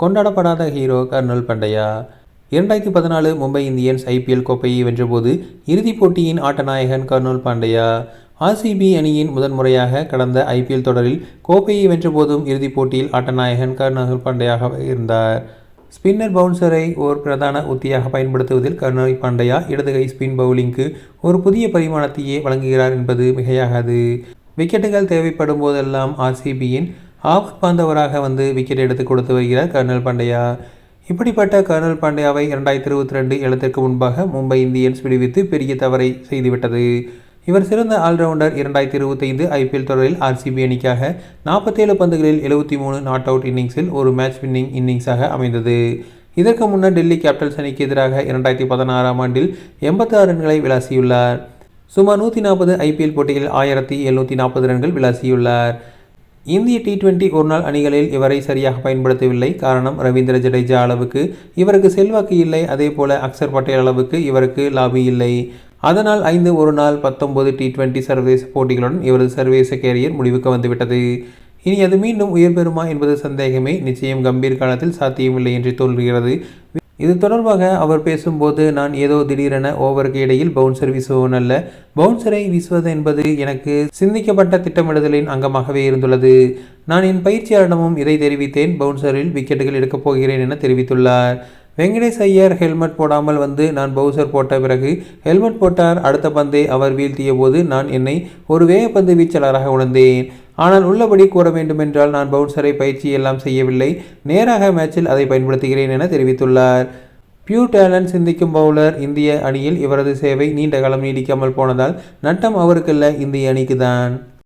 கொண்டாடப்படாத hero Krunal Pandya. 2014 Mumbai Indians IPL கோப்பையை வென்றபோது இறுதிப் போட்டியின் ஆட்டநாயகன் கர்னல் பாண்டியா. RCB அணியின் முதன்முறையாக கடந்த IPL தொடரில் கோப்பையை வென்றபோதும் இறுதிப் போட்டியில் ஆட்டநாயகன் கர்னல் பாண்டியாக இருந்தார். ஸ்பின்னர் பவுன்சரை ஓர் பிரதான உத்தியாக பயன்படுத்துவதில் கர்னல் பாண்டியா இடதுகை ஸ்பின் பவுலிங்க்கு ஒரு புதிய பரிமாணத்தையே வழங்குகிறார் என்பது மிகையாகாது. விக்கெட்டுகள் தேவைப்படும் போதெல்லாம் RCBயின் ஆபத் பாந்தவராக வந்து விக்கெட் எடுத்து கொடுத்து வருகிறார் கர்னல் பாண்டியா. இப்படிப்பட்ட கர்னல் பாண்டியாவை 2022 ஏலத்திற்கு முன்பாக மும்பை இந்தியன்ஸ் விடுவித்து பெரிய தவறை செய்துவிட்டது. இவர் சிறந்த ஆல்ரவுண்டர். 2025 IPL தொடரில் RCB அணிக்காக 47 பந்துகளில் 73 நாட் அவுட் இன்னிங்ஸில் ஒரு மேட்ச் வின்னிங் இன்னிங்ஸாக அமைந்தது. இதற்கு முன்னர் டெல்லி கேபிட்டல்ஸ் அணிக்கு எதிராக 2016ஆம் ஆண்டில் 86 ரன்களை விளாசியுள்ளார். சுமார் 140 IPL போட்டிகளில் 1740 ரன்கள் விளாசியுள்ளார். இந்திய T20 ஒருநாள் அணிகளில் இவரை சரியாக பயன்படுத்தவில்லை. காரணம், ரவீந்திர ஜடேஜா அளவுக்கு இவருக்கு செல்வாக்கு இல்லை. அதேபோல அக்சர் பட்டேல் அளவுக்கு இவருக்கு லாபி இல்லை. அதனால் 5 ஒருநாள் 19 T20 சர்வதேச போட்டிகளுடன் இவரது சர்வதேச கேரியர் முடிவுக்கு வந்துவிட்டது. இனி அது மீண்டும் உயர் பெறுமா என்பது சந்தேகமே. நிச்சயம் கம்பீர் காலத்தில் சாத்தியமில்லை என்று தோன்றுகிறது. இது தொடர்பாக அவர் பேசும்போது, நான் ஏதோ திடீரென ஓவருக்கு இடையில் பவுன்சர் வீசுபவன் அல்ல. பவுன்சரை வீசுவது என்பது எனக்கு சிந்திக்கப்பட்ட திட்டமிடுதலின் அங்கமாகவே இருந்துள்ளது. நான் என் பயிற்சியாளரிடமும் இதை தெரிவித்தேன். பவுன்சரில் விக்கெட்டுகள் எடுக்கப் போகிறேன் என தெரிவித்துள்ளார். வெங்கடேஷ் ஐயர் ஹெல்மெட் போடாமல் வந்து நான் பவுசர் போட்ட பிறகு ஹெல்மெட் போட்டார். அடுத்த பந்தை அவர் வீழ்த்திய போது நான் என்னை ஒரு வேகப்பந்து வீச்சாளராக உணர்ந்தேன். ஆனால் உள்ளபடி கூற வேண்டுமென்றால் நான் பவுன்சரை பயிற்சி எல்லாம் செய்யவில்லை. நேராக மேட்சில் அதை பயன்படுத்துகிறேன் என தெரிவித்துள்ளார். பியூர் டேலண்ட் சிந்திக்கும் பவுலர். இந்திய அணியில் இவரது சேவை நீண்ட காலம் நீடிக்காமல் போனதால் நட்டம் அவருக்கல்ல, இந்திய அணிக்கு தான்.